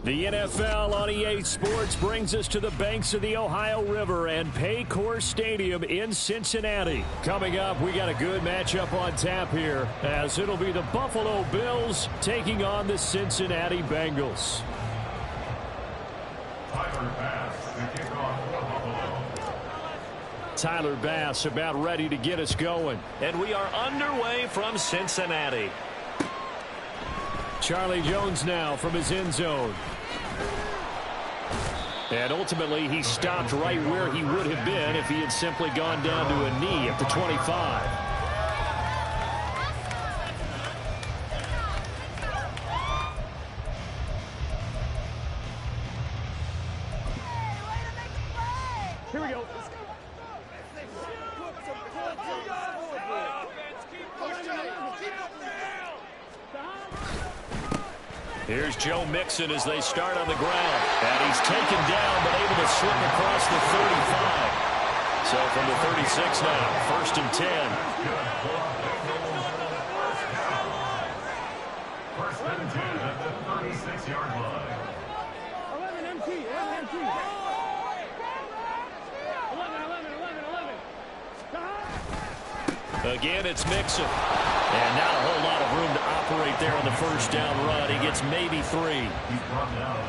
The NFL on EA Sports brings us to the banks of the Ohio River and Paycor Stadium in Cincinnati. Coming up, we got a good matchup on tap here, as it'll be the Buffalo Bills taking on the Cincinnati Bengals. Tyler Bass about ready to get us going. And we are underway from Cincinnati. Charlie Jones now from his end zone. And ultimately, he stopped right where he would have been if he had simply gone down to a knee at the 25. Here we go. Here's Joe Mixon as they start on the ground. And he's taken down, but able to slip across the 35. So from the 36 now, 1st and 10. First and 10 at the 36-yard line. 11 MT, 11 MT. 11. Again, it's Mixon. And not a whole lot of room to operate there on the first down run. He gets maybe 3.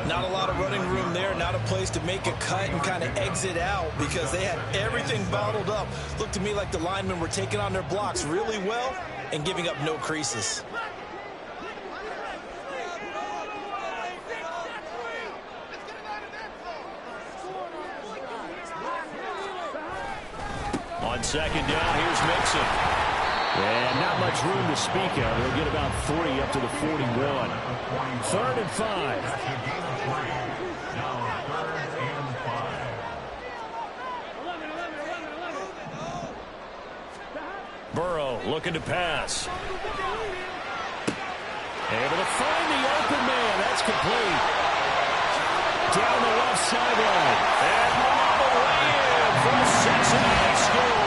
Not a lot of running room there. Not a place to make a cut and kind of exit out because they had everything bottled up. Looked to me like the linemen were taking on their blocks really well and giving up no creases. On second down, here's Mixon. And not much room to speak of. He'll get about 3 up to the 41. 3rd and 5. Burrow looking to pass. Able to find the open man. That's complete. Down the left sideline. And on the way in for the Cincinnati score.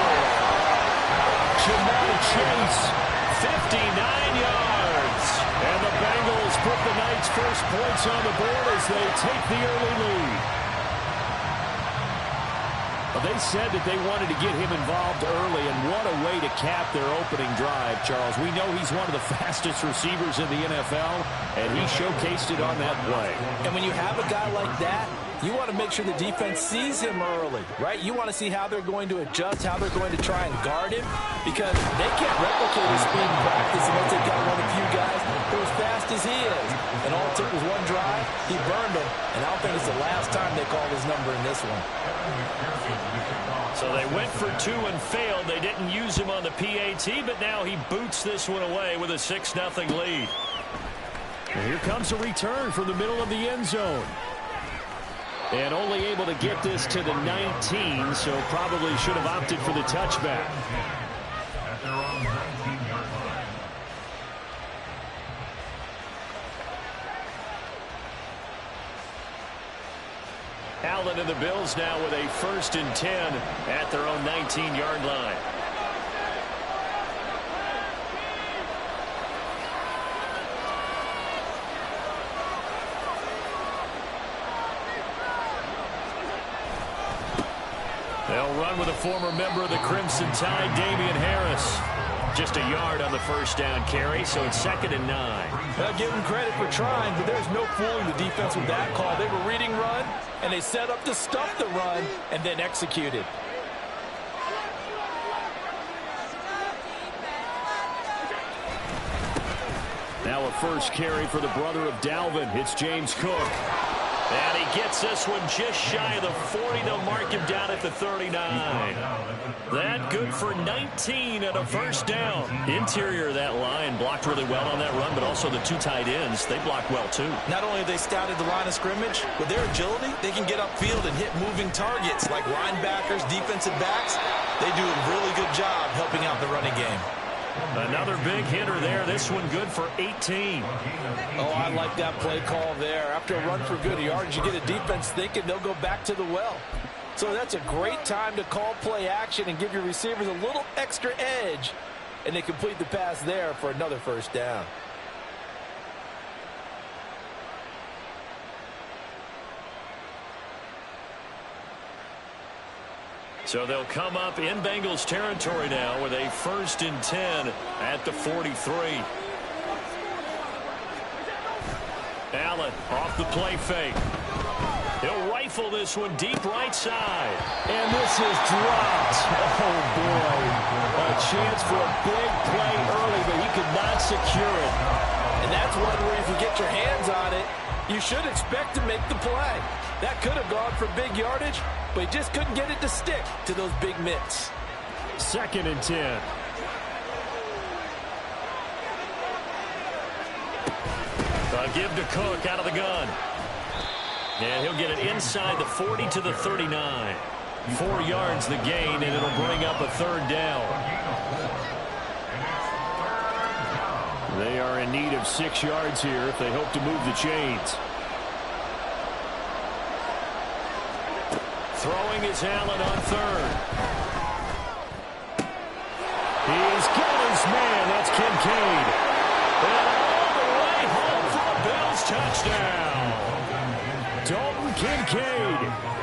Jamar Chase, 59 yards. and the Bengals put the night's first points on the board as they take the early lead. Well, they said that they wanted to get him involved early, and what a way to cap their opening drive, Charles. We know he's one of the fastest receivers in the NFL, and he showcased it on that play. And when you have a guy like that, you want to make sure the defense sees him early, right? You want to see how they're going to adjust, how they're going to try and guard him, because they can't replicate his speed in practice unless they've got one of the few guys who are as fast as he is. And all it took was one drive. He burned him, and I don't think it's the last time they called his number in this one. So they went for 2 and failed. They didn't use him on the PAT, but now he boots this one away with a 6-0 lead. And here comes a return from the middle of the end zone. And only able to get this to the 19, so probably should have opted for the touchback. At their own 19-yard line. Allen and the Bills now with a 1st and 10 at their own 19-yard line. They'll run with a former member of the Crimson Tide, Damian Harris. Just a yard on the first down carry, so it's 2nd and 9. I'll give them credit for trying, but there's no fooling the defense with that call. They were reading run, and they set up to stuff the run and then executed. Now a first carry for the brother of Dalvin. It's James Cook. And he gets this one just shy of the 40. They'll mark him down at the 39. That good for 19 and a first down. Interior of that line blocked really well on that run, but also the 2 tight ends, they blocked well too. Not only have they scouted the line of scrimmage, with their agility, they can get upfield and hit moving targets like linebackers, defensive backs. They do a really good job helping out the running game. Another big hitter there. This one good for 18. Oh, I like that play call there. After a run for good yards, you get a defense thinking they'll go back to the well. So that's a great time to call play action and give your receivers a little extra edge. And they complete the pass there for another first down. So they'll come up in Bengals territory now with a 1st and 10 at the 43. Allen off the play fake. He'll rifle this one deep right side. And this is dropped. Oh, boy. A chance for a big play early, but he could not secure it. And that's one where if you get your hands on it, you should expect to make the play. That could have gone for big yardage, but he just couldn't get it to stick to those big mitts. 2nd and 10. A give to Cook out of the gun. And he'll get it inside the 40 to the 39. 4 yards the gain, and it'll bring up a 3rd down. They are in need of 6 yards here if they hope to move the chains. Throwing is Allen on 3rd. He's got his man. That's Kincaid. And all the way home for a Bills touchdown. Dalton Kincaid.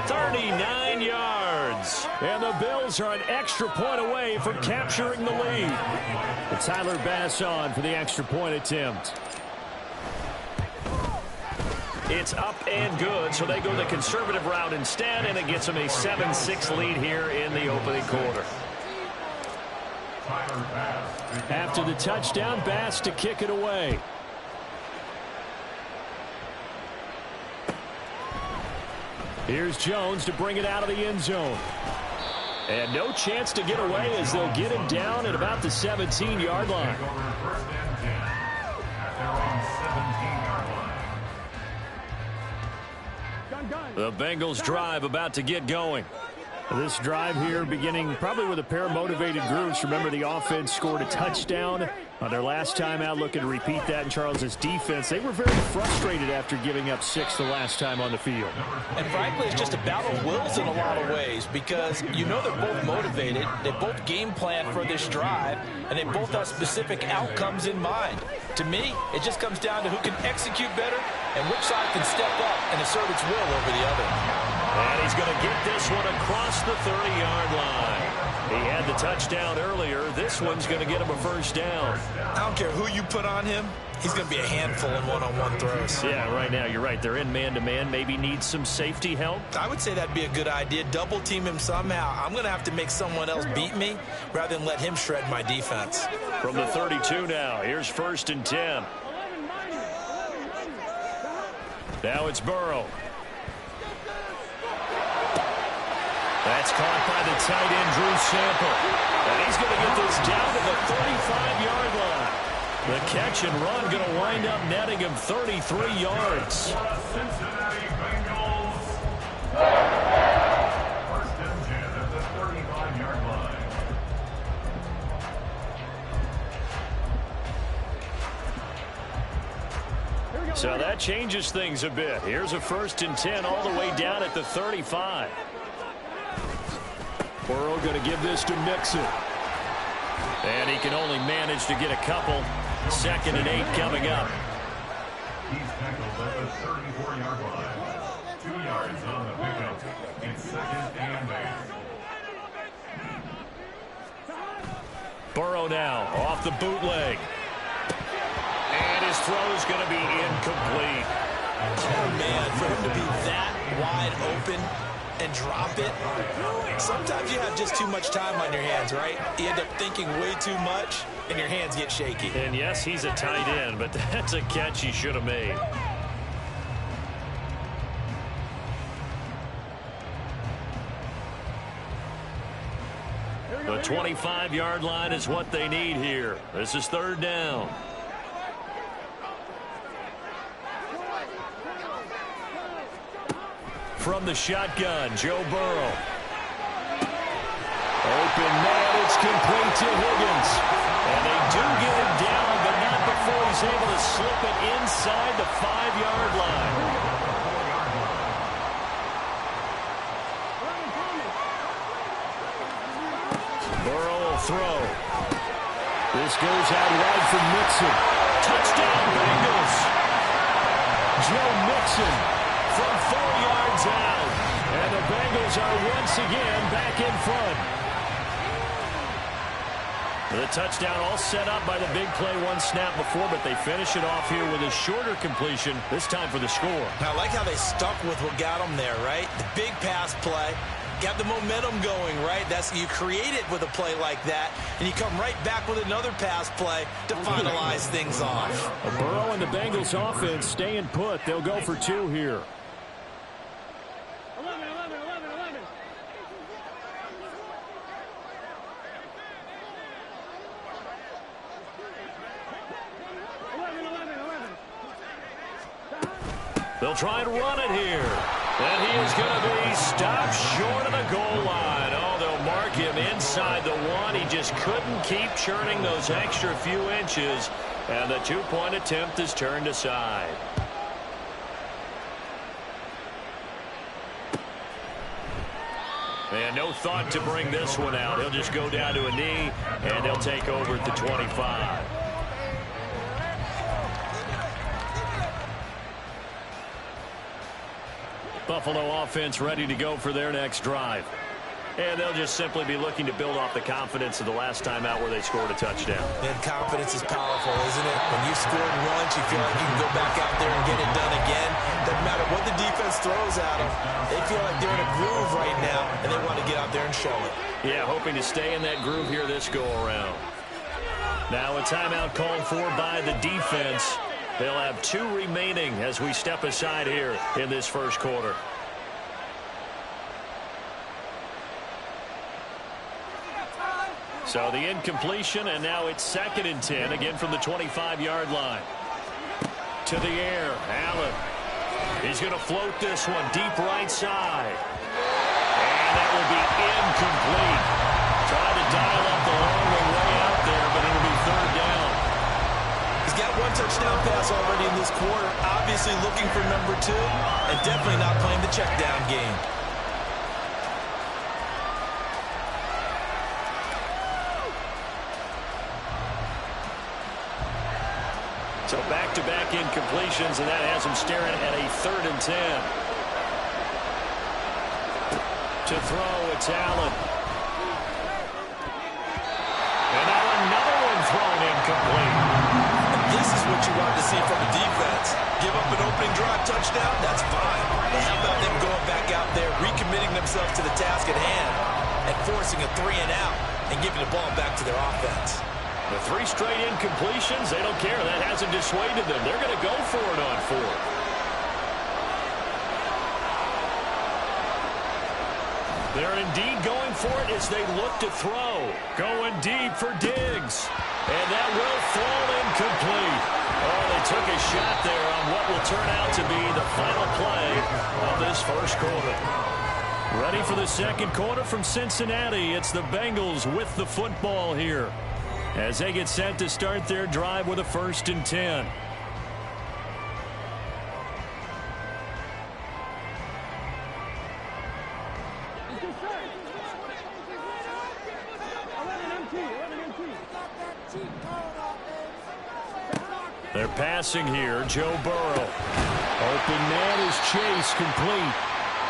39 yards. And the Bills are an extra point away from capturing the lead. And Tyler Bass on for the extra point attempt. It's up and good, so they go the conservative route instead, and it gets them a 7-6 lead here in the opening quarter. After the touchdown, Bass to kick it away. Here's Jones to bring it out of the end zone. And no chance to get away as they'll get him down at about the 17-yard line. The Bengals drive about to get going. This drive here beginning probably with a pair of motivated groups. Remember, the offense scored a touchdown on their last time out, looking to repeat that in Charles's defense. They were very frustrated after giving up 6 the last time on the field. And frankly, it's just a battle of wills in a lot of ways because you know they're both motivated, they both game plan for this drive, and they both have specific outcomes in mind. To me, it just comes down to who can execute better and which side can step up and assert its will over the other. And he's going to get this one across the 30-yard line. He had the touchdown earlier. This one's going to get him a 1st down. I don't care who you put on him. He's going to be a handful in one-on-one throws. Yeah, right now, you're right. They're in man-to-man. Maybe need some safety help. I would say that'd be a good idea. Double team him somehow. I'm going to have to make someone else beat me rather than let him shred my defense. From the 32 now, here's 1st and 10. Now it's Burrow. That's caught by the tight end, Drew Sample. And he's going to get this down to the 35-yard line. The catch and run going to wind up netting him 33 yards. Cincinnati Bengals. 1st and 10 at the 35-yard line. So that changes things a bit. Here's a 1st and 10 all the way down at the 35. Burrow going to give this to Mixon. And he can only manage to get a couple. 2nd and 8 coming up. He's tackled at the 34-yard line. 2 yards on the pickup. It's 2nd and 8. Burrow now off the bootleg. And his throw's going to be incomplete. Oh, man, for him to be that wide open and drop it. Sometimes you have just too much time on your hands, right? You end up thinking way too much, and your hands get shaky. And yes, he's a tight end, but that's a catch he should have made. The 25-yard line is what they need here. This is 3rd down. From the shotgun, Joe Burrow. Open man, it's complete to Higgins. And they do get him down, but not before he's able to slip it inside the 5-yard line. Burrow will throw. This goes out wide for Mixon. Touchdown, Bengals. Joe Mixon from 4 yards out. And the Bengals are once again back in front. The touchdown all set up by the big play one snap before, but they finish it off here with a shorter completion, this time for the score. I like how they stuck with what got them there, right? The big pass play. Got the momentum going, right? You create it with a play like that, and you come right back with another pass play to finalize things off. Burrow and the Bengals offense staying put. They'll go for 2 here. 11, 11, 11, 11. 11, 11, 11. They'll try and run it here. And he is going to be stopped short of the goal line. Oh, they'll mark him inside the 1. He just couldn't keep churning those extra few inches. And the 2-point attempt is turned aside. And no thought to bring this one out. He'll just go down to a knee, and they'll take over at the 25. Buffalo offense ready to go for their next drive. And they'll just simply be looking to build off the confidence of the last time out where they scored a touchdown. And confidence is powerful, isn't it? When you scored once, you feel like you can go back out there and get it done again. Doesn't matter what the defense throws at them. They feel like they're in a groove right now, and they want to get out there and show it. Yeah, hoping to stay in that groove here this go-around. Now a timeout called for by the defense. They'll have 2 remaining as we step aside here in this first quarter. So the incompletion, and now it's 2nd and 10, again from the 25-yard line. To the air, Allen. He's going to float this one deep right side. And that will be incomplete. Trying to dial up the long way out there, but it'll be 3rd down. He's got 1 touchdown pass already in this quarter. Obviously looking for number 2, and definitely not playing the check down game. So back-to-back incompletions, and that has him staring at a 3rd and 10. To throw, it's Allen. And now another one thrown incomplete. This is what you want to see from the defense. Give up an opening drive touchdown, that's fine. But how about them going back out there, recommitting themselves to the task at hand, and forcing a 3 and out, and giving the ball back to their offense. The 3 straight incompletions, they don't care. That hasn't dissuaded them. They're going to go for it on 4th. They're indeed going for it as they look to throw. Going deep for Diggs. And that will fall incomplete. Oh, they took a shot there on what will turn out to be the final play of this first quarter. Ready for the second quarter from Cincinnati. It's the Bengals with the football here, as they get set to start their drive with a 1st and 10. They're passing here. Joe Burrow. Open man is Chase, complete.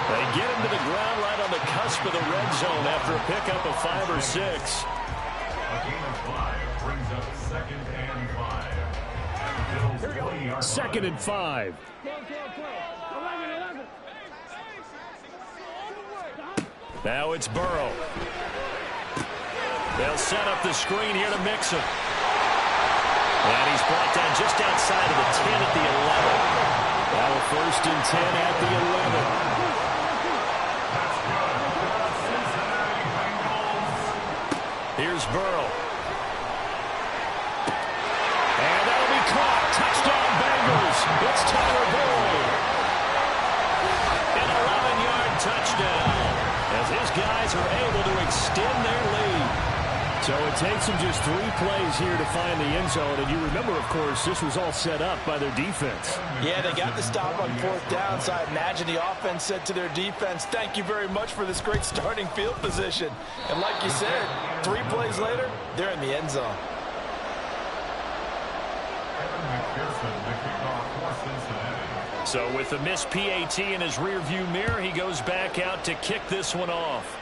They get him to the ground right on the cusp of the red zone after a pickup of 5 or 6. A gain of 5 brings up 2nd and 5. Bills 20-yard 2nd and 5. 11, 11. Now it's Burrow. They'll set up the screen here to Mixon. And he's brought down just outside of the 10 at the 11. Now a 1st and 10 at the 11. Here's Burrow. And that'll be caught. Touchdown Bengals. It's Tyler Boyd. An 11-yard touchdown, as his guys are able to extend their lead. So it takes them just 3 plays here to find the end zone. And you remember, of course, this was all set up by their defense. Yeah, they got the stop on 4th down, so I imagine the offense said to their defense, thank you very much for this great starting field position. And like you said, 3 plays later, they're in the end zone. Evan McPherson, the kickoff for Cincinnati. So with the missed PAT in his rearview mirror, he goes back out to kick this one off.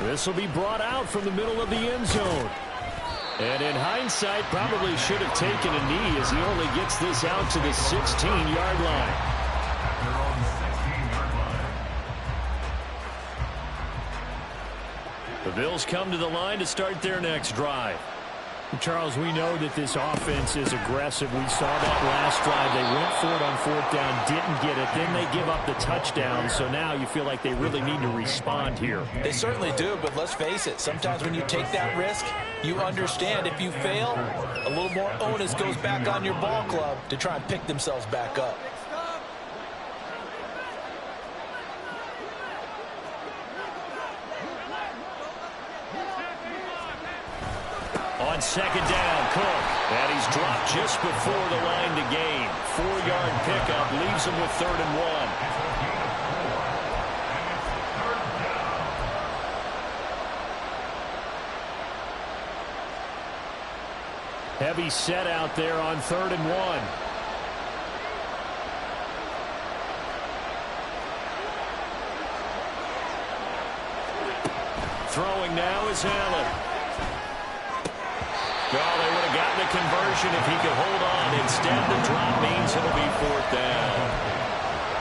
This will be brought out from the middle of the end zone. And in hindsight, probably should have taken a knee as he only gets this out to the 16-yard line. Their own 16-yard line. The Bills come to the line to start their next drive. Charles, we know that this offense is aggressive. We saw that last drive. They went for it on fourth down, didn't get it. Then they give up the touchdown. So now you feel like they really need to respond here. They certainly do, but let's face it. Sometimes when you take that risk, you understand if you fail, a little more onus goes back on your ball club to try and pick themselves back up. On second down, Cook. And he's dropped just before the line to gain. 4-yard pickup leaves him with 3rd and 1. Heavy set out there on 3rd and 1. Throwing now is Allen. Oh, they would have gotten the conversion if he could hold on. Instead, the drop means it'll be 4th down.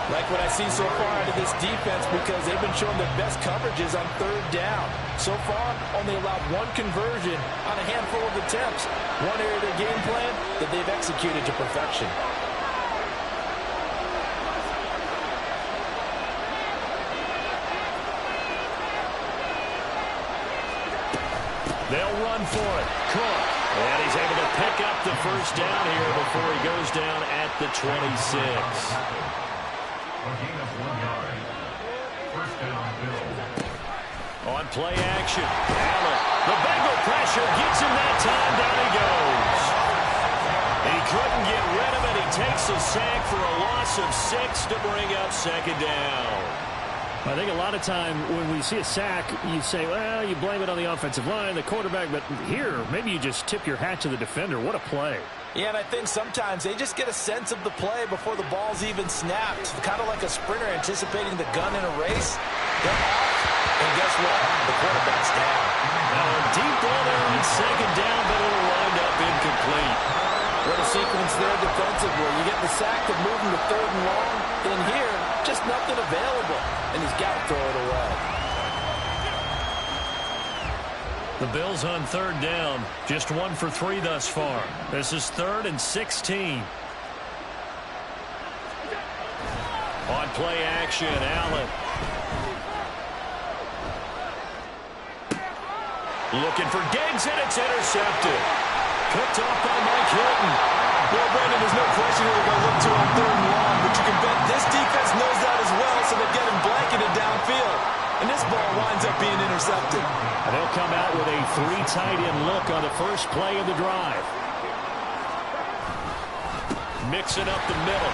Like what I see so far out of this defense, because they've been showing their best coverages on 3rd down. So far, only allowed 1 conversion on a handful of attempts. One area of their game plan that they've executed to perfection. They'll run for it. Cook. And he's able to pick up the 1st down here before he goes down at the 26. A gain of 1 yard. 1st down, Bills. On play action. Allen. The Bengal pressure gets him that time. Down he goes. He couldn't get rid of it. He takes a sack for a loss of 6 to bring up 2nd down. I think a lot of time when we see a sack, you say, well, you blame it on the offensive line, the quarterback, but here, maybe you just tip your hat to the defender. What a play. Yeah, and I think sometimes they just get a sense of the play before the ball's even snapped. Kind of like a sprinter anticipating the gun in a race. They're off, and guess what? The quarterback's down. Now a deep ball there on 2nd down, but it'll wind up incomplete. What a sequence there defensively. You get the sack to move him to 3rd and long. Then here, just nothing available. And he's got to throw it away. The Bills on 3rd down. Just 1 for 3 thus far. This is 3rd and 16. On play action, Allen. Looking for Diggs, and it's intercepted. Picked off by Mike Hilton. Well, Brandon, there's no question who they're going to look to on 3rd and long, but you can bet this defense knows that as well, so they're getting blanketed downfield. And this ball winds up being intercepted. And they'll come out with a 3 tight end look on the first play of the drive. Mixing up the middle.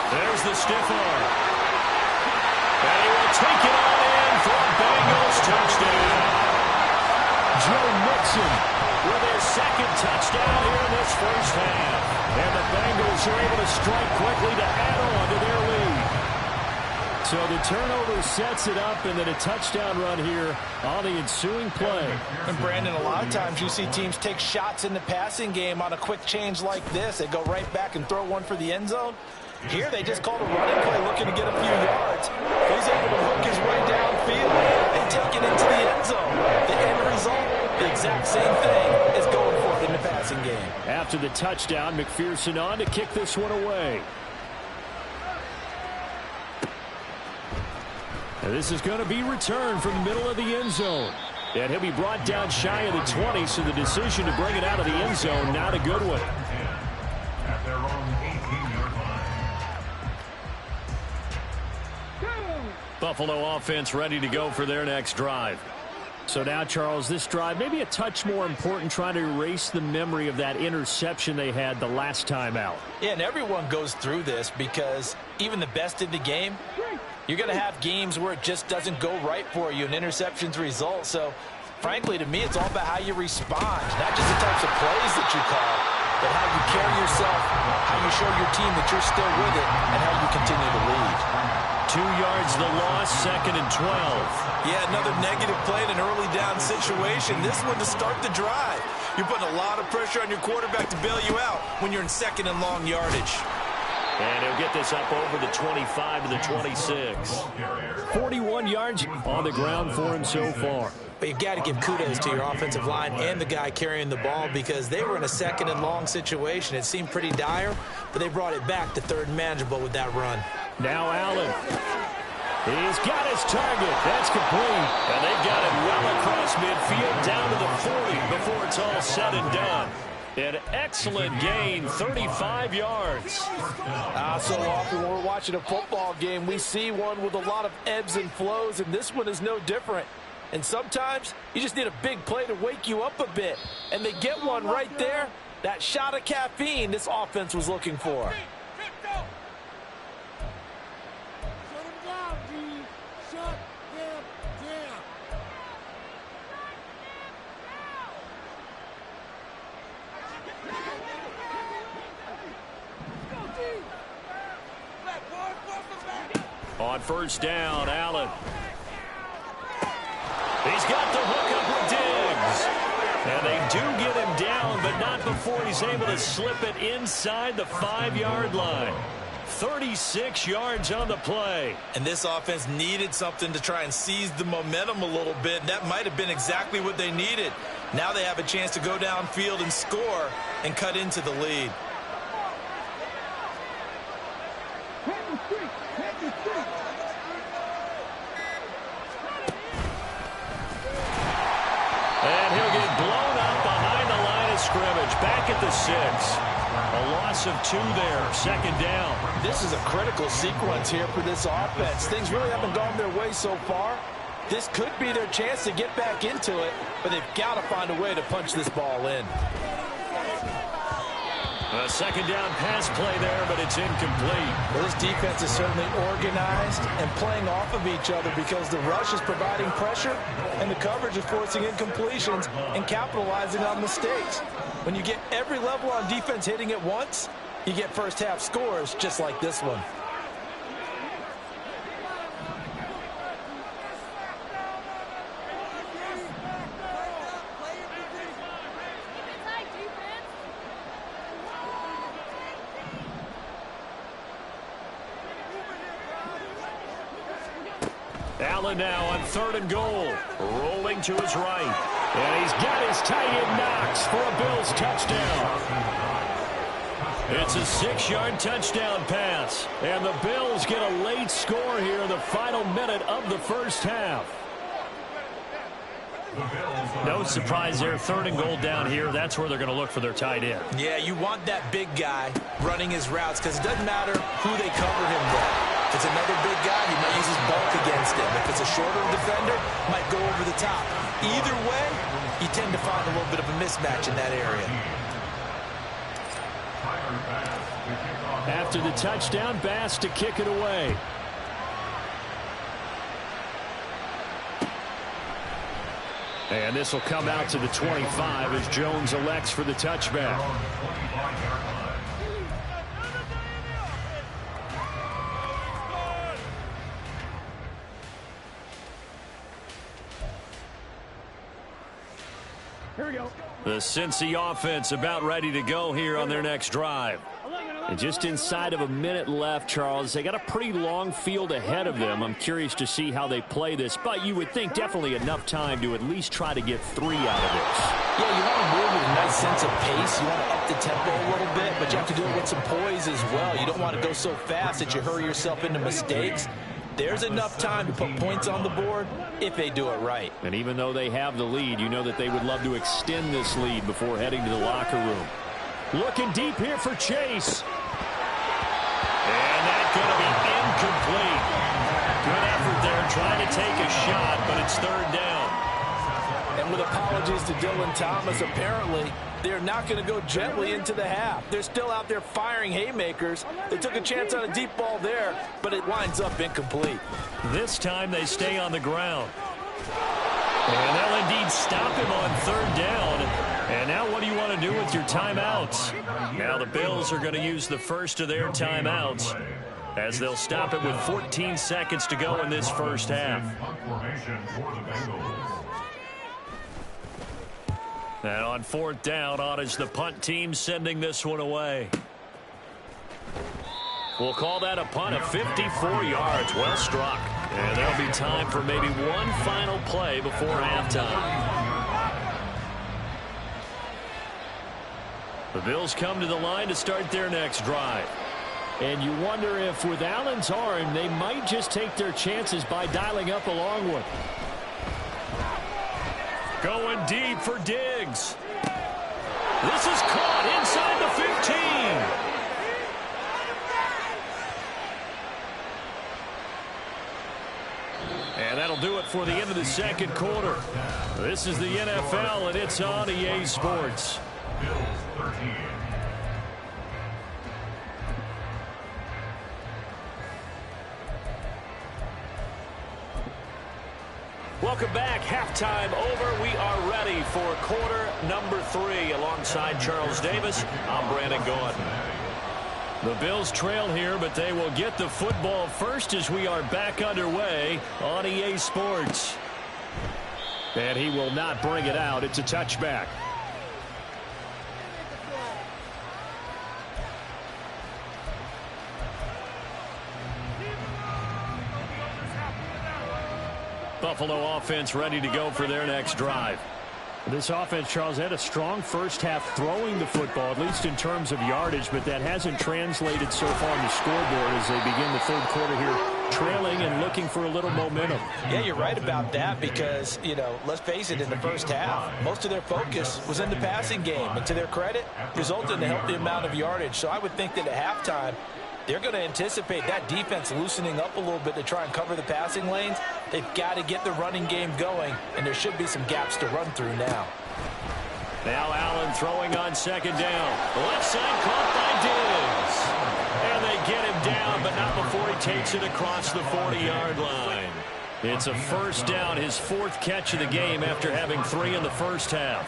There's the stiff arm. And he will take it on in for a Bengals touchdown. Joe Mixon with his 2nd touchdown here in this first half. And the Bengals are able to strike quickly to add on to their lead. So the turnover sets it up, and then a touchdown run here on the ensuing play. And Brandon, a lot of times you see teams take shots in the passing game on a quick change like this. They go right back and throw one for the end zone. Here they just called a running play looking to get a few yards. He's able to hook his way downfield and take it into the end zone. The end result, the exact same thing as going for it in the passing game. After the touchdown, McPherson on to kick this one away. And this is going to be returned from the middle of the end zone. And he'll be brought down shy of the 20, so the decision to bring it out of the end zone, not a good one. At their own 18-yard line. Buffalo offense ready to go for their next drive. So now, Charles, this drive maybe a touch more important, trying to erase the memory of that interception they had the last time out. Yeah, and everyone goes through this because even the best in the game, you're going to have games where it just doesn't go right for you and interceptions result. So, frankly, to me, it's all about how you respond, not just the types of plays that you call. but how you carry yourself, how you show your team that you're still with it, and how you continue to lead. 2 yards the loss, 2nd and 12. Yeah, another negative play in an early down situation. This one to start the drive. You're putting a lot of pressure on your quarterback to bail you out when you're in 2nd and long yardage. And he'll get this up over the 25 to the 26. 41 yards on the ground for him so far. But you've got to give kudos to your offensive line and the guy carrying the ball because they were in a 2nd and long situation. It seemed pretty dire, but they brought it back to 3rd and manageable with that run. Now Allen. He's got his target. That's complete. And they've got it well across midfield down to the 40 before it's all said and done. An excellent gain, 35 yards. So often when we're watching a football game, we see one with a lot of ebbs and flows, and this one is no different. And sometimes you just need a big play to wake you up a bit. And they get one right there. That shot of caffeine this offense was looking for. On 1st down, Allen. He's got the hook up with Diggs. And they do get him down, but not before he's able to slip it inside the 5-yard line. 36 yards on the play. And this offense needed something to try and seize the momentum a little bit. That might have been exactly what they needed. Now they have a chance to go downfield and score and cut into the lead. And he'll get blown up behind the line of scrimmage. Back at the 6. A loss of 2 there. 2nd down. This is a critical sequence here for this offense. Things really haven't gone their way so far. This could be their chance to get back into it, but they've got to find a way to punch this ball in. A 2nd down pass play there, but it's incomplete. Well, this defense is certainly organized and playing off of each other because the rush is providing pressure and the coverage is forcing incompletions and capitalizing on mistakes. When you get every level on defense hitting at once, you get first half scores just like this one. Allen now on 3rd and goal. Rolling to his right. And he's got his tight end Knox for a Bills touchdown. It's a 6-yard touchdown pass. And the Bills get a late score here in the final minute of the 1st half. No surprise there. 3rd and goal down here. That's where they're going to look for their tight end. Yeah, you want that big guy running his routes because it doesn't matter who they cover him with. If it's another big guy, he might use his bulk against him. If it's a shorter defender, might go over the top. Either way, you tend to find a little bit of a mismatch in that area. After the touchdown, Bass to kick it away. And this will come out to the 25 as Jones elects for the touchback. Here we go. The Cincy offense about ready to go here on their next drive. And just inside of a minute left, Charles. They got a pretty long field ahead of them. I'm curious to see how they play this, but you would think definitely enough time to at least try to get 3 out of this. Yeah, you want to move with a nice sense of pace. You want to up the tempo a little bit, but you have to do it with some poise as well. You don't want to go so fast that you hurry yourself into mistakes. There's enough time to put points on the board if they do it right. And even though they have the lead, you know that they would love to extend this lead before heading to the locker room. Looking deep here for Chase. And that's going to be incomplete. Good effort there trying to take a shot, but it's 3rd down. And with apologies to Dylan Thomas, apparently they're not going to go gently into the half. They're still out there firing haymakers. They took a chance on a deep ball there, but it winds up incomplete. This time they stay on the ground. And they'll indeed stop him on 3rd down. And now what do you want to do with your timeouts? Now the Bills are going to use the first of their timeouts as they'll stop it with 14 seconds to go in this first half. And on fourth down, on is the punt team sending this one away. We'll call that a punt of 54 yards. Well struck. And there'll be time for maybe one final play before halftime. The Bills come to the line to start their next drive. And you wonder if with Allen's arm, they might just take their chances by dialing up a long one. Going deep for Diggs. This is caught inside the 15. And that'll do it for the end of the second quarter. This is the NFL, and it's on EA Sports. Bills 13. Welcome back. Halftime over. We are ready for quarter number 3. Alongside Charles Davis, I'm Brandon Gaudin. The Bills trail here, but they will get the football first as we are back underway on EA Sports. And he will not bring it out. It's a touchback. Buffalo offense ready to go for their next drive. This offense, Charles, had a strong first half throwing the football, at least in terms of yardage, but that hasn't translated so far on the scoreboard as they begin the third quarter here, trailing and looking for a little momentum. Yeah, you're right about that because, you know, let's face it, in the first half, most of their focus was in the passing game. And to their credit, resulted in a healthy amount of yardage. So I would think that at halftime, they're going to anticipate that defense loosening up a little bit to try and cover the passing lanes. They've got to get the running game going, and there should be some gaps to run through now. Now Allen throwing on second down. Left side caught by Diggs. And they get him down, but not before he takes it across the 40-yard line. It's a first down, his 4th catch of the game after having 3 in the first half.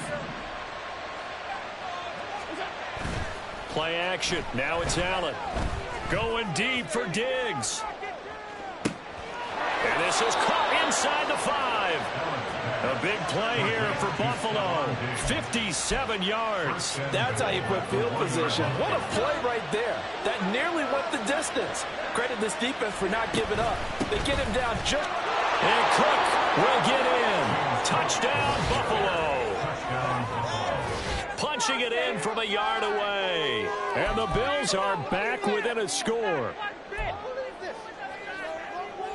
Play action. Now it's Allen. Going deep for Diggs. And this is caught inside the 5. A big play here for Buffalo. 57 yards. That's how you put field position. What a play right there. That nearly went the distance. Credit this defense for not giving up. They get him down just... And Cook will get in. Touchdown, Buffalo. Punching it in from a yard away. And the Bills are back within a score.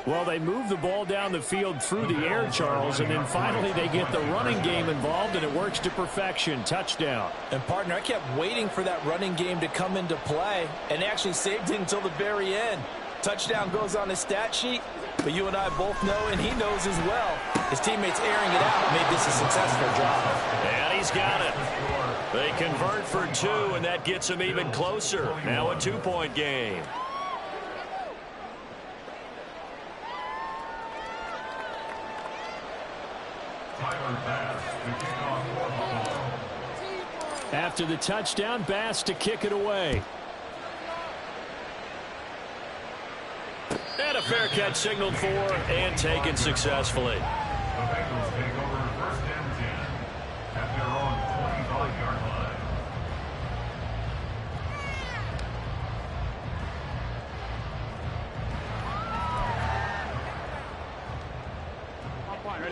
Well, they move the ball down the field through the air, Charles, and then finally they get the running game involved, and it works to perfection. Touchdown. And, partner, I kept waiting for that running game to come into play and actually saved it until the very end. Touchdown goes on his stat sheet, but you and I both know, and he knows as well, his teammates airing it out made this a successful drive. And he's got it. They convert for 2, and that gets them even closer. Now a 2-point game. After the touchdown, Bass to kick it away. And a fair catch signaled for and taken successfully. The Bengals take over first and 10 at their own 25-yard line.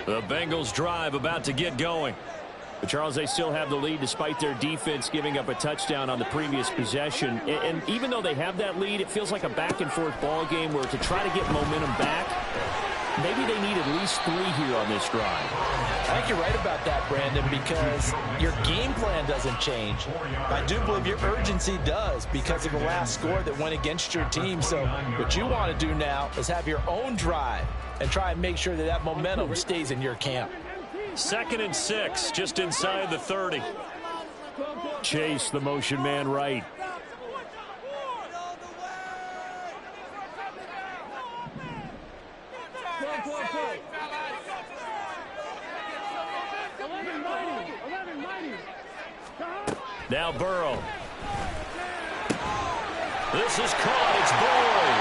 The Bengals drive about to get going. But, Charles, they still have the lead despite their defense giving up a touchdown on the previous possession. And even though they have that lead, it feels like a back-and-forth ball game where to try to get momentum back, maybe they need at least 3 here on this drive. I think you're right about that, Brandon, because your game plan doesn't change. I do believe your urgency does because of the last score that went against your team. So what you want to do now is have your own drive and try and make sure that that momentum stays in your camp. 2nd and 6, just inside the 30. Chase, the motion man right. Now Burrow. This is caught. It's Boyd.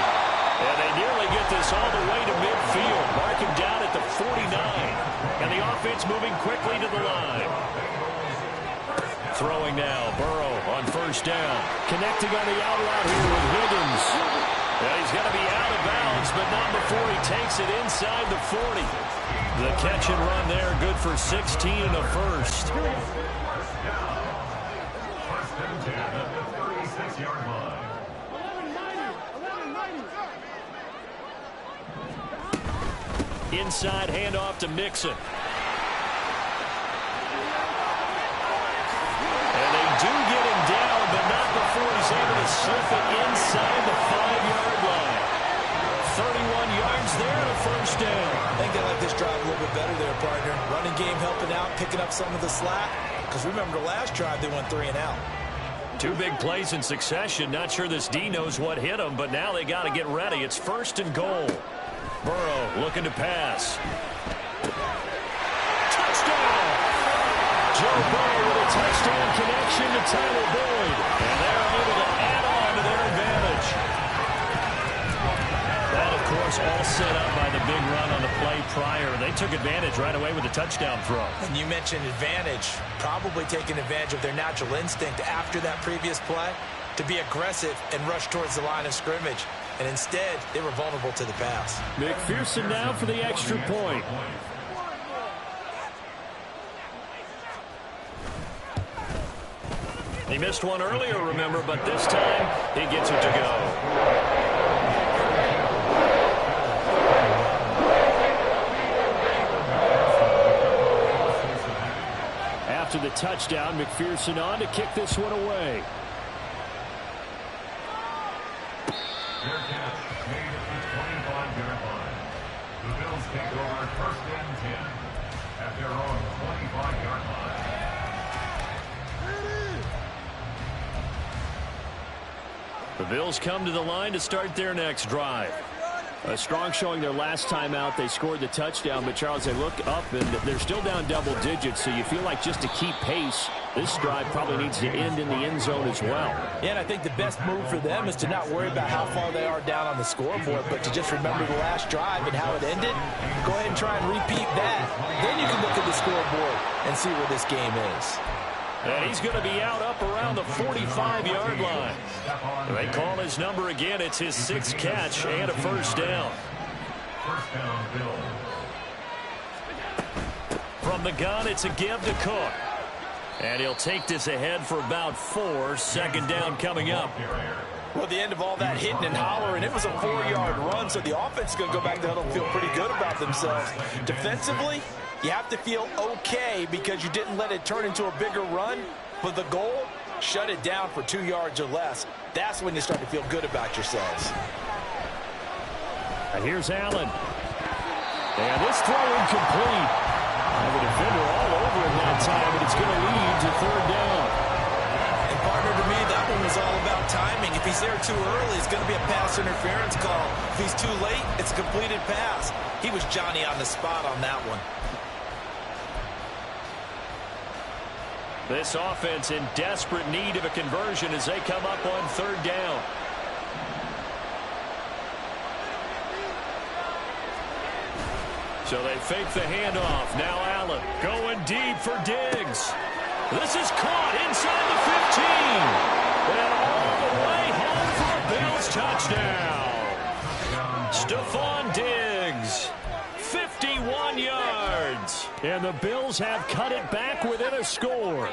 And they nearly get this all the way to midfield. Mark him down at the 49. And the offense moving quickly to the line. Throwing now. Burrow on first down. Connecting on the out route here with Higgins. And he's going to be out of bounds, but not before he takes it inside the 40. The catch and run there, good for 16 and a first. First and 10 at the 36-yard line. Inside handoff to Mixon. And they do get him down, but not before he's able to slip it inside the 5-yard line. 31 yards there and a first down. I think they like this drive a little bit better there, partner. Running game helping out, picking up some of the slack. Because remember the last drive, they went 3 and out. 2 big plays in succession. Not sure this D knows what hit him, but now they got to get ready. It's first and goal. Burrow looking to pass. Touchdown! Joe Burrow with a touchdown connection to Tyler Boyd. And they're able to add on to their advantage. That, of course, all set up by the big run on the play prior. They took advantage right away with the touchdown throw. And you mentioned advantage. Probably taking advantage of their natural instinct after that previous play to be aggressive and rush towards the line of scrimmage. And instead, they were vulnerable to the pass. McPherson now for the extra point. He missed one earlier, remember, but this time he gets it to go. After the touchdown, McPherson on to kick this one away. Their catch made at the 25-yard line. The Bills take over first and 10 at their own 25-yard line. The Bills come to the line to start their next drive. A strong showing their last time out. They scored the touchdown, but Charles, they look up and they're still down double digits, so you feel like just to keep pace, this drive probably needs to end in the end zone as well. Yeah, and I think the best move for them is to not worry about how far they are down on the scoreboard, but to just remember the last drive and how it ended. Go ahead and try and repeat that. Then you can look at the scoreboard and see where this game is. And he's going to be out up around the 45-yard line. They call his number again. It's his 6th catch and a first down. First down, Bills. From the gun, it's a give to Cook. And he'll take this ahead for about 4. Second down coming up. Well, at the end of all that hitting and hollering, it was a 4-yard run, so the offense is going to go back to huddle and feel pretty good about themselves. Defensively, you have to feel okay because you didn't let it turn into a bigger run, but the goal, shut it down for 2 yards or less. That's when you start to feel good about yourselves. And here's Allen. And this throw incomplete. The defender all over him that time, but it's going to lead to 3rd down. And partner, to me, that one was all about timing. If he's there too early, it's going to be a pass interference call. If he's too late, it's a completed pass. He was Johnny on the spot on that one. This offense in desperate need of a conversion as they come up on 3rd down. So they fake the handoff. Now Allen going deep for Diggs. This is caught inside the 15. And all the way home for a Bills touchdown. Stephon Diggs. 51 yards. And the Bills have cut it back within a score.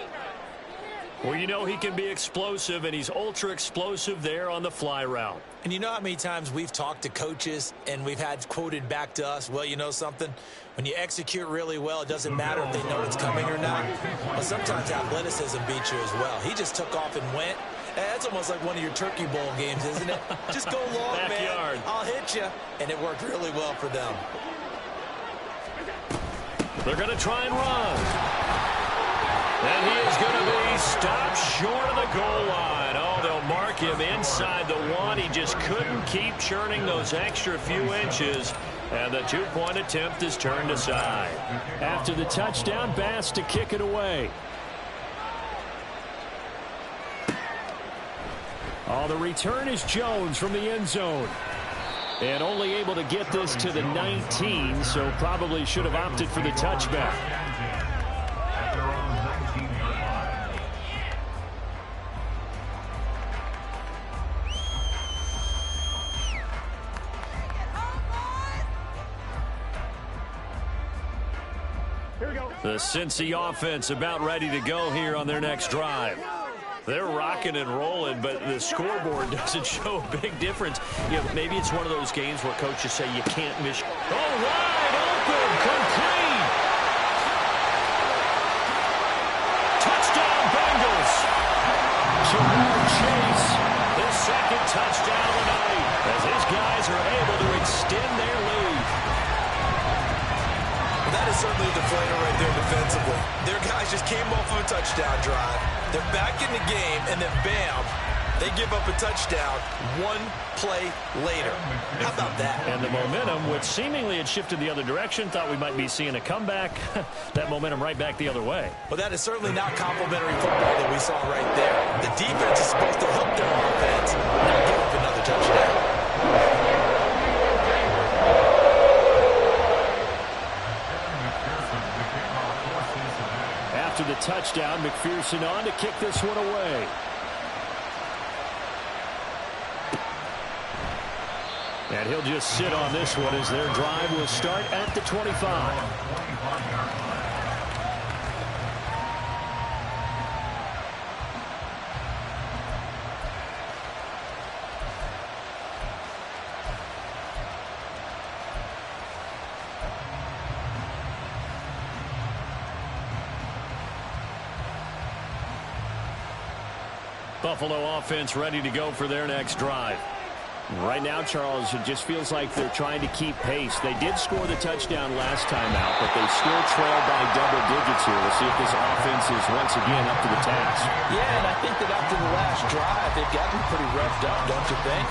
Well, you know he can be explosive, and he's ultra explosive there on the fly route. And you know how many times we've talked to coaches and we've had quoted back to us, well, you know something? When you execute really well, it doesn't matter if they know it's coming or not. But sometimes athleticism beats you as well. He just took off and went. That's almost like one of your Turkey Bowl games, isn't it? Just go long, Backyard. man. I'll hit you. And it worked really well for them. They're going to try and run. And he is going to be stopped short of the goal line. Oh, they'll mark him inside the 1. He just couldn't keep churning those extra few inches. And the 2-point attempt is turned aside. After the touchdown, Bass to kick it away. Oh, the return is Jones from the end zone. And only able to get this to the 19, so probably should have opted for the touchback. At their own 19-yard line. Here we go. The Cincy offense about ready to go here on their next drive. They're rocking and rolling, but the scoreboard doesn't show a big difference. You know, maybe it's one of those games where coaches say you can't miss. Oh, wide open, complete. Touchdown, Bengals. Ja'Marr Chase. His second touchdown of the night as his guys are able to extend their lead. Well, that is certainly a deflator right there defensively. Their guys just came off of a touchdown drive. They're back in the game, and then bam, they give up a touchdown one play later. How about that? And the momentum, which seemingly had shifted the other direction, thought we might be seeing a comeback. That momentum right back the other way. Well, that is certainly not complimentary football that we saw right there. The defense is supposed to help their offense, not give up another touchdown. After the touchdown, McPherson on to kick this one away. And he'll just sit on this one as their drive will start at the 25. Buffalo offense ready to go for their next drive. Right now, Charles, it just feels like they're trying to keep pace. They did score the touchdown last time out, but they still trail by double digits here. We'll see if this offense is once again up to the task. Yeah, and I think that after the last drive, they've gotten pretty revved up, don't you think?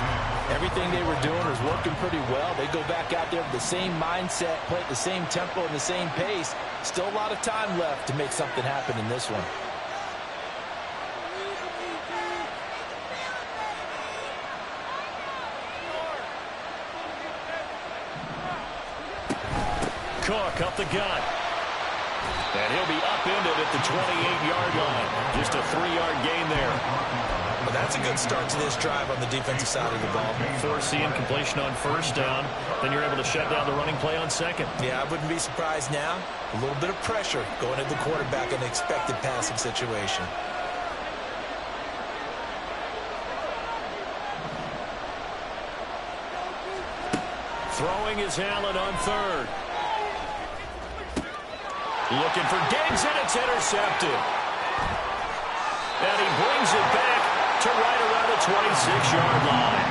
Everything they were doing was working pretty well. They go back out there with the same mindset, play at the same tempo and the same pace. Still a lot of time left to make something happen in this one. Cook up the gut. And he'll be upended at the 28-yard line. Just a 3-yard gain there. Well, that's a good start to this drive on the defensive side of the ball. Force the incompletion on first down. Then you're able to shut down the running play on second. Yeah, I wouldn't be surprised now. A little bit of pressure going at the quarterback in an expected passing situation. Throwing is Allen on third. Looking for Diggs, and it's intercepted. And he brings it back to right around the 26-yard line.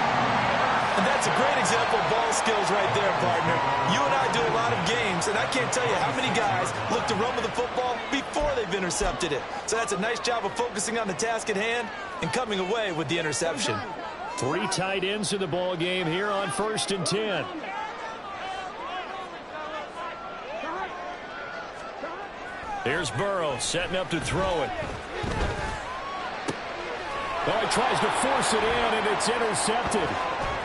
And that's a great example of ball skills right there, partner. You and I do a lot of games, and I can't tell you how many guys look to run with the football before they've intercepted it. So that's a nice job of focusing on the task at hand and coming away with the interception. 3 tight ends in the ball game here on 1st and 10. Here's Burrow setting up to throw it. Oh, he tries to force it in, and it's intercepted.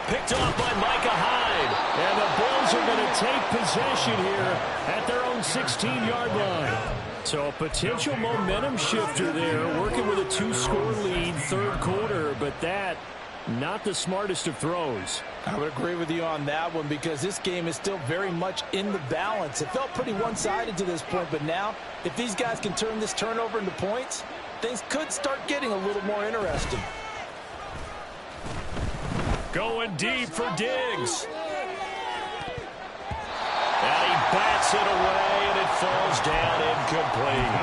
Picked off by Micah Hyde. And the Bulls are going to take possession here at their own 16-yard line. So a potential momentum shifter there, working with a 2-score lead, third quarter, but that not the smartest of throws. I would agree with you on that one because this game is still very much in the balance. It felt pretty one-sided to this point, but now if these guys can turn this turnover into points, things could start getting a little more interesting. Going deep for Diggs. And he bats it away, and it falls down incomplete.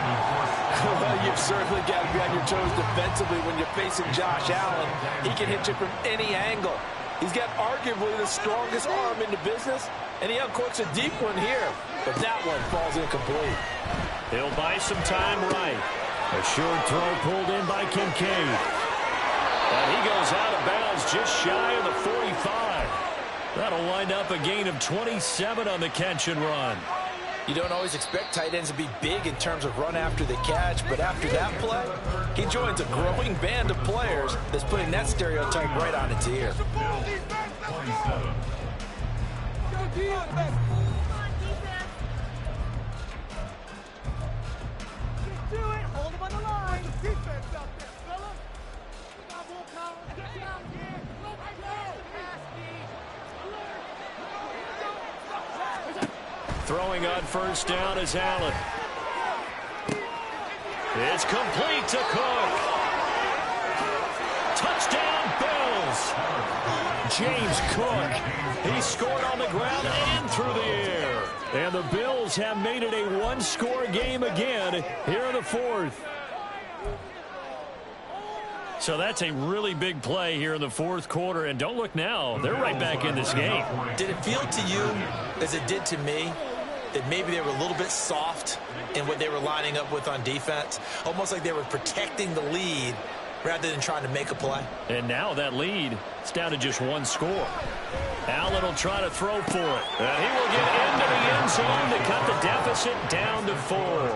Well, you've certainly got to be on your toes defensively when you're facing Josh Allen. He can hit you from any angle. He's got arguably the strongest arm in the business, and he uncorks a deep one here. But that one falls incomplete. He'll buy some time right. A short throw pulled in by Kincaid. And he goes out of bounds just shy of the 45. That'll wind up a gain of 27 on the catch and run. You don't always expect tight ends to be big in terms of run after the catch, but after that play, he joins a growing band of players that's putting that stereotype right on its ear. Throwing on first down is Allen. It's complete to Cook. Touchdown, Bills. James Cook. He scored on the ground and through the air. And the Bills have made it a one-score game again here in the fourth. So that's a really big play here in the fourth quarter. And don't look now. They're right back in this game. Did it feel to you, as it did to me, that maybe they were a little bit soft in what they were lining up with on defense? Almost like they were protecting the lead rather than trying to make a play. And now that lead is down to just one score. Allen will try to throw for it. And he will get into the end zone to cut the deficit down to 4.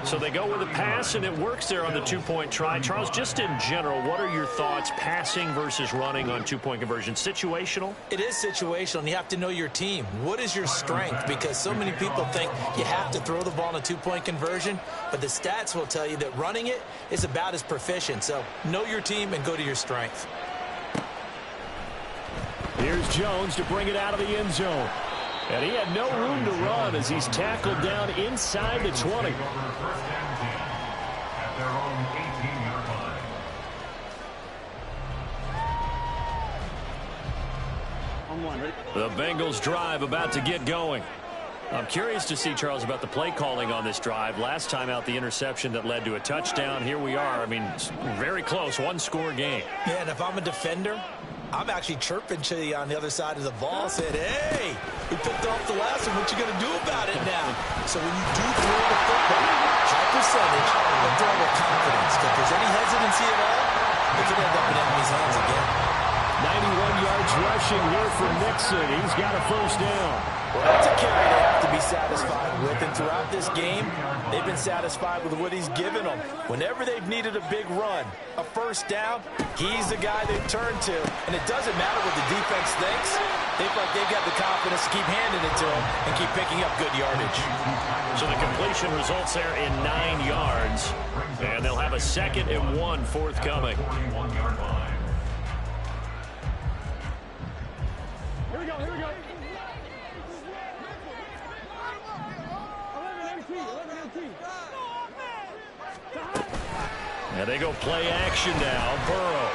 So they go with a pass, and it works there on the two-point try. Charles, just in general, what are your thoughts passing versus running on two-point conversion? Situational? It is situational, and you have to know your team. What is your strength? Because so many people think you have to throw the ball in a two-point conversion, but the stats will tell you that running it is about as proficient. So know your team and go to your strength. Here's Jones to bring it out of the end zone. And he had no room to run as he's tackled down inside the 20. The Bengals drive about to get going. I'm curious to see, Charles, about the play calling on this drive. Last time out, the interception that led to a touchdown. Here we are. I mean, it's very close, one-score game. Yeah, and if I'm a defender, I'm actually chirping to you on the other side of the ball, saying, hey, we picked off the last one. What you going to do about it now? So when you do throw the football, high percentage, but throw with confidence. If there's any hesitancy at all, it could end up in enemy's hands again. 91 yards rushing here for Mixon. He's got a first down. Well, that's a carry they have to be satisfied with. And throughout this game, they've been satisfied with what he's given them. Whenever they've needed a big run, a first down, he's the guy they've turned to. And it doesn't matter what the defense thinks. They feel like they've got the confidence to keep handing it to him and keep picking up good yardage. So the completion results there in 9 yards. And they'll have a 2nd and 1 forthcoming. Here we go, here we go. And they go play action now. Burrow.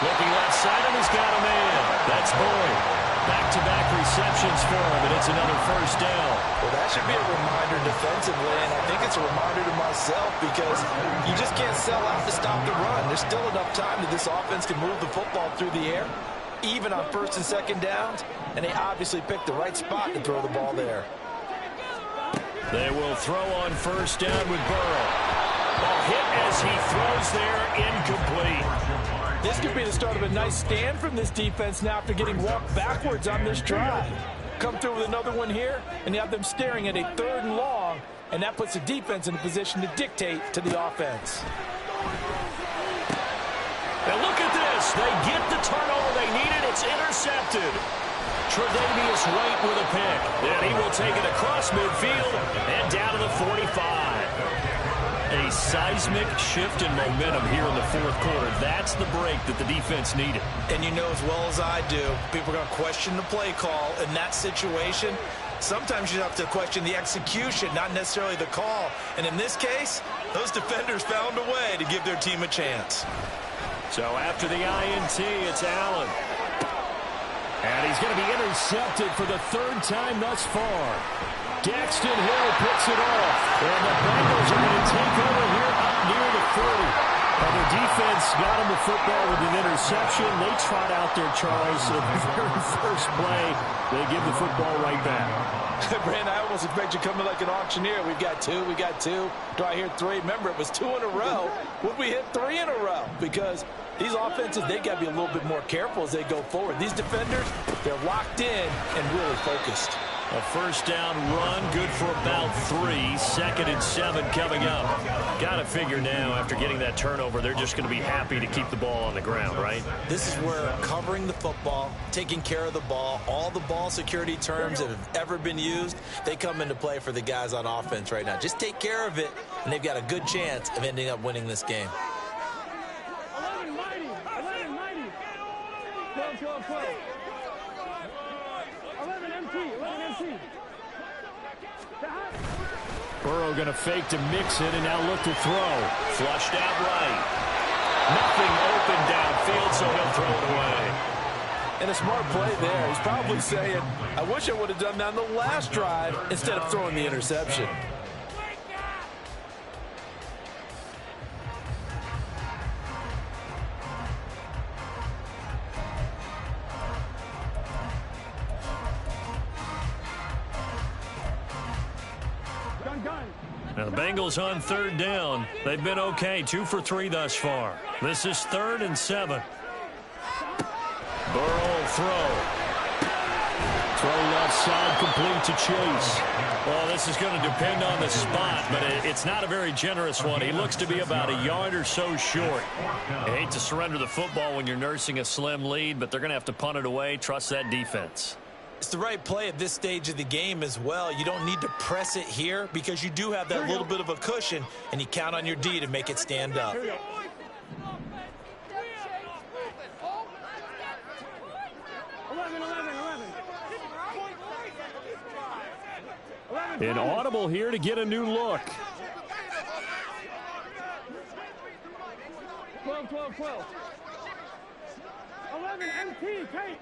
Looking left side, and he's got a man. That's Boyd. Back-to-back receptions for him, and it's another first down. Well, that should be a reminder defensively, and I think it's a reminder to myself because you just can't sell out to stop the run. There's still enough time that this offense can move the football through the air, even on first and second downs, and they obviously picked the right spot to throw the ball there. They will throw on first down with Burrow. Ball hit as he throws there, incomplete. This could be the start of a nice stand from this defense now after getting walked backwards on this drive. Come through with another one here, and you have them staring at a 3rd and long, and that puts the defense in a position to dictate to the offense. And look at this. They get the turnover they needed. It's intercepted. Tre'Davious White with a pick. And he will take it across midfield and down to the 45. A seismic shift in momentum here in the fourth quarter. That's the break that the defense needed. And you know as well as I do, people are going to question the play call in that situation. Sometimes you have to question the execution, not necessarily the call. And in this case, those defenders found a way to give their team a chance. So after the INT, it's Allen. And he's going to be intercepted for the 3rd time thus far. Daxton Hill picks it off. And the Bengals are going to take over here up near the 40. And the defense got him the football with an interception. They trot out there, Charles, in the very first play. They give the football right back. Brandon, I almost expect you coming like an auctioneer. We've got 2, we got 2. Do I hear 3? Remember, it was 2 in a row. Would we hit 3 in a row? Because these offenses, they got to be a little bit more careful as they go forward. These defenders, they're locked in and really focused. A first down run, good for about 3. 2nd and 7 coming up. Got to figure now, after getting that turnover, they're just going to be happy to keep the ball on the ground, right? This is where covering the football, taking care of the ball, all the ball security terms that have ever been used, they come into play for the guys on offense right now. Just take care of it, and they've got a good chance of ending up winning this game. 11 mighty. 11 mighty. 12, 12, 12. 11 MT. 11 MT. Burrow going to fake to mix it and now look to throw. Flushed out right. Nothing open downfield, so he'll throw it away. And a smart play there. He's probably saying, I wish I would have done that on the last drive instead of throwing the interception. Now the Bengals on 3rd down. They've been okay, 2 for 3 thus far. This is 3rd and 7. Burrow throw. Throw left side, complete to Chase. Well, this is going to depend on the spot, but it's not a very generous one. He looks to be about a yard or so short. You hate to surrender the football when you're nursing a slim lead, but they're going to have to punt it away. Trust that defense. It's the right play at this stage of the game as well. You don't need to press it here because you do have that little bit of a cushion, and you count on your D to make it stand up. 11. An audible here to get a new look. 12, 12, 12. 11 MT, Kate.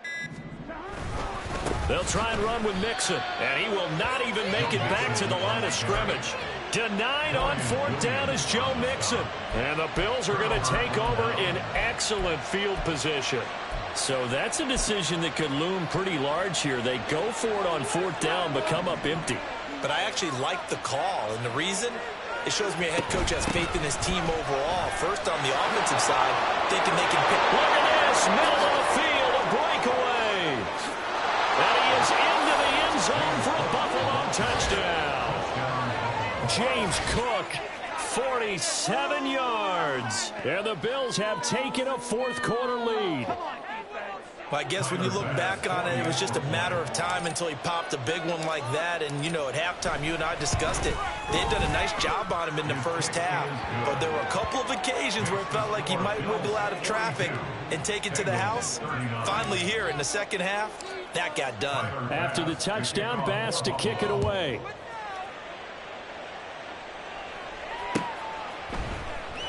They'll try and run with Mixon, and he will not even make it back to the line of scrimmage. Denied on 4th down is Joe Mixon. And the Bills are going to take over in excellent field position. So that's a decision that could loom pretty large here. They go for it on 4th down, but come up empty. But I actually like the call, and the reason? It shows me a head coach has faith in his team overall. First on the offensive side, thinking they can pick. Look at this, middle of the field, a breakaway. And he is into the end zone for a Buffalo touchdown. James Cook, 47 yards. And the Bills have taken a 4th quarter lead. Well, I guess when you look back on it, it was just a matter of time until he popped a big one like that. And, you know, at halftime, you and I discussed it. They had done a nice job on him in the first half. But there were a couple of occasions where it felt like he might wiggle out of traffic and take it to the house. Finally here in the second half, that got done. After the touchdown, Bass to kick it away.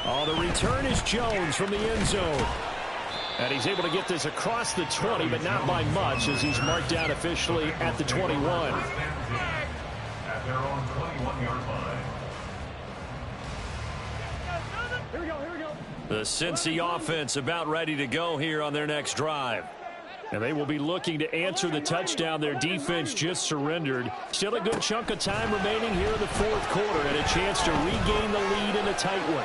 Oh, the return is Jones from the end zone. And he's able to get this across the 20, but not by much, as he's marked down officially at the 21. At their own 21-yard line. Here we go, here we go. The Cincy offense about ready to go here on their next drive. And they will be looking to answer the touchdown their defense just surrendered. Still a good chunk of time remaining here in the 4th quarter, and a chance to regain the lead in a tight one.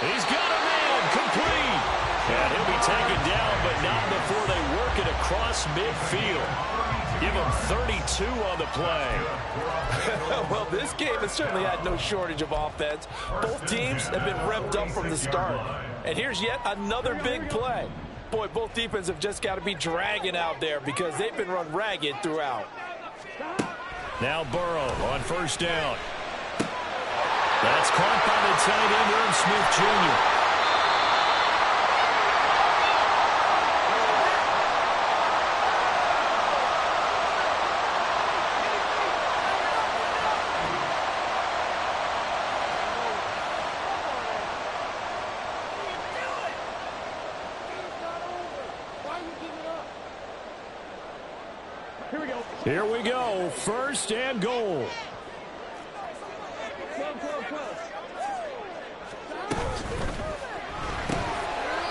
He's got a man complete. And he'll be taken down, but not before they work it across midfield. Give him 32 on the play. Well, this game has certainly had no shortage of offense. Both teams have been revved up from the start. And here's yet another big play. Boy, both defenses have just got to be dragging out there because they've been run ragged throughout. Now Burrow on 1st down. That's caught by the tight end, Irv Smith Jr. Here we go, 1st and goal. 12, 12, 12.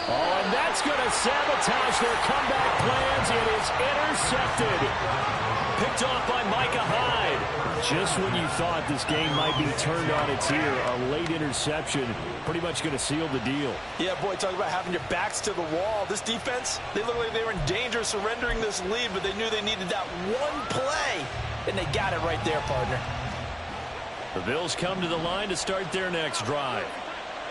Oh, and that's That's going to sabotage their comeback plans. It is intercepted. Picked off by Micah Hyde. Just when you thought this game might be turned on its ear, a late interception pretty much going to seal the deal. Yeah, boy, talk about having your backs to the wall. This defense, they look like they were in danger of surrendering this lead, but they knew they needed that one play, and they got it right there, partner. The Bills come to the line to start their next drive.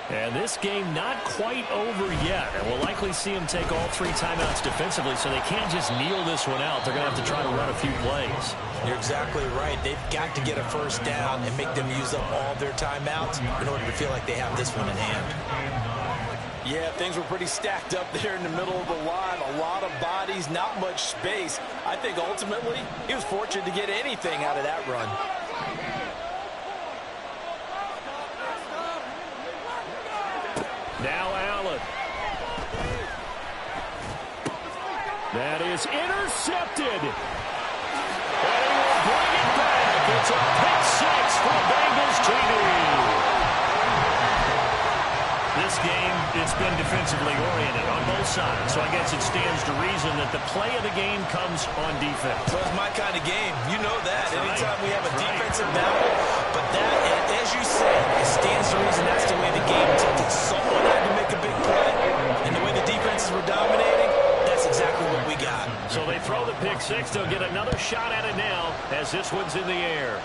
And this game not quite over yet. And we'll likely see them take all 3 timeouts defensively, so they can't just kneel this one out. They're going to have to try to run a few plays. You're exactly right. They've got to get a first down and make them use up all their timeouts in order to feel like they have this one in hand. Yeah, things were pretty stacked up there in the middle of the line. A lot of bodies, not much space. I think ultimately he was fortunate to get anything out of that run. Now Allen. That is intercepted. And he will bring it back. It's a pick 6 for Bengals TV. This game, it's been defensively oriented on both sides, so I guess it stands to reason that the play of the game comes on defense. So it's my kind of game. You know that. Anytime we have a defensive battle, but that, as you said, it stands to reason that's the way the game tilted. Someone had to make a big play, and the way the defenses were dominating, that's exactly what we got. So they throw the pick 6. They'll get another shot at it now as this one's in the air.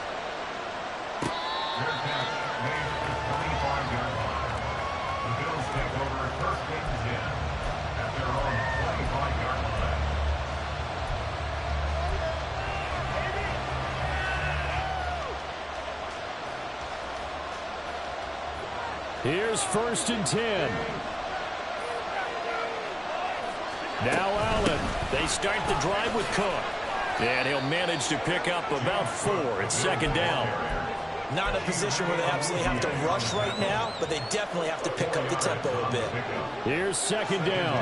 Here's 1st and 10. Now Allen. They start the drive with Cook. And he'll manage to pick up about 4. It's 2nd down. Not in a position where they absolutely have to rush right now, but they definitely have to pick up the tempo a bit. Here's 2nd down.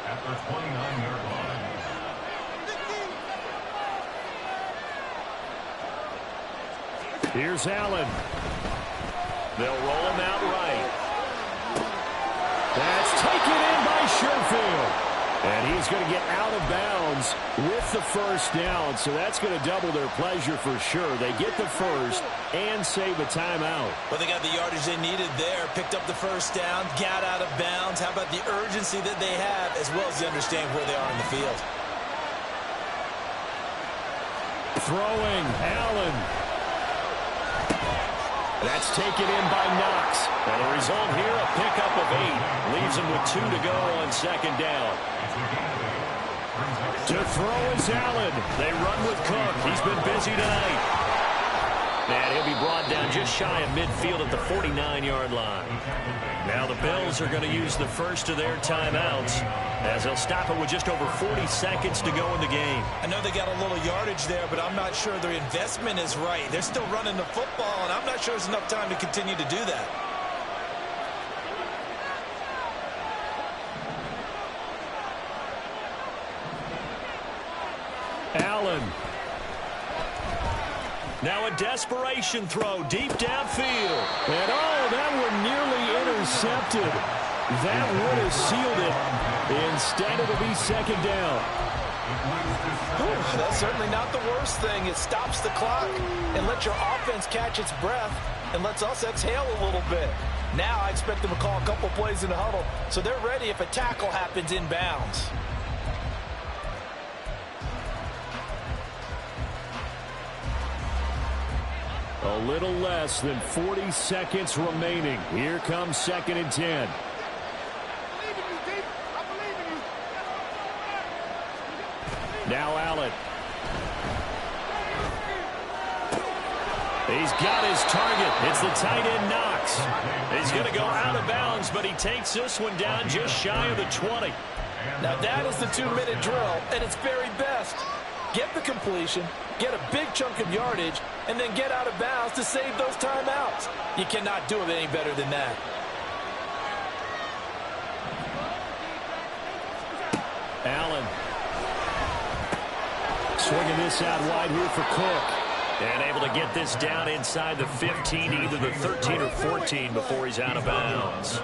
At the 29-yard line. Here's Allen. They'll roll him out right. That's taken in by Sherfield. And he's going to get out of bounds with the first down. So that's going to double their pleasure for sure. They get the first and save a timeout. Well, they got the yardage they needed there. Picked up the first down, got out of bounds. How about the urgency that they have, as well as they understand where they are in the field. Throwing, Allen. That's taken in by Knox. And the result here, a pickup of 8. Leaves him with 2 to go on 2nd down. To throw is Allen. They run with Cook. He's been busy tonight. And he'll be brought down just shy of midfield at the 49-yard line. Now the Bills are going to use the first of their timeouts as they'll stop it with just over 40 seconds to go in the game. I know they got a little yardage there, but I'm not sure their investment is right. They're still running the football, and I'm not sure there's enough time to continue to do that. Allen. Now a desperation throw deep downfield. And oh, that one nearly intercepted. That would have sealed it. Instead, it'll be 2nd down. That's certainly not the worst thing. It stops the clock and lets your offense catch its breath and lets us exhale a little bit. Now I expect them to call a couple plays in the huddle so they're ready if a tackle happens inbounds. A little less than 40 seconds remaining. Here comes 2nd and 10. Now Allen. He's got his target. It's the tight end Knox. He's going to go out of bounds, but he takes this one down just shy of the 20. Now that is the 2-minute drill at its very best. Get the completion, get a big chunk of yardage, and then get out of bounds to save those timeouts. You cannot do it any better than that. Allen. Swinging this out wide here for Cook. And able to get this down inside the 15, either the 13 or 14 before he's out of bounds.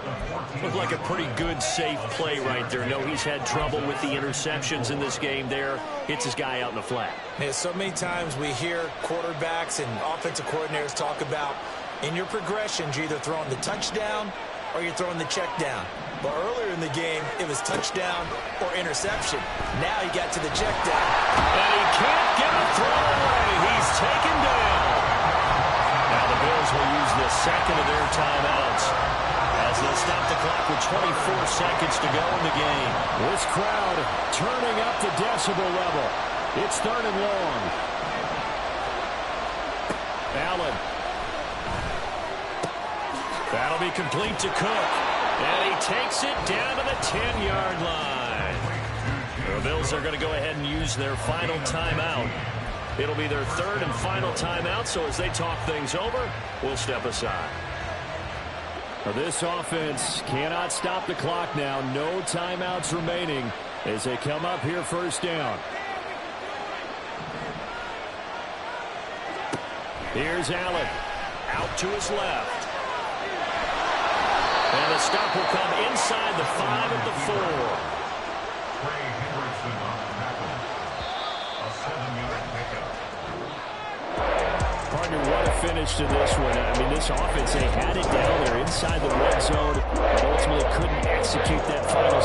Looked like a pretty good, safe play right there. No, he's had trouble with the interceptions in this game there. Hits his guy out in the flat. Yeah, so many times we hear quarterbacks and offensive coordinators talk about in your progressions, you're either throwing the touchdown or you're throwing the check down. But earlier in the game, it was touchdown or interception. Now he got to the check down. And he can't get a throw away. He's taken down. Now the Bills will use the second of their timeouts as they'll stop the clock with 24 seconds to go in the game. This crowd turning up the decibel level. It's third and long. Allen. That'll be complete to Cook. And he takes it down to the 10-yard line. The Bills are going to go ahead and use their final timeout. It'll be their third and final timeout, so as they talk things over, we'll step aside. Well, this offense cannot stop the clock now. No timeouts remaining as they come up here first down. Here's Allen. Out to his left. And the stop will come inside the 5 at the 4. Trey Hendrickson on the tackle. A 7-yard pickup. Partner, what a finish to this one. I mean, this offense, they had it down there inside the red zone, but ultimately couldn't execute that final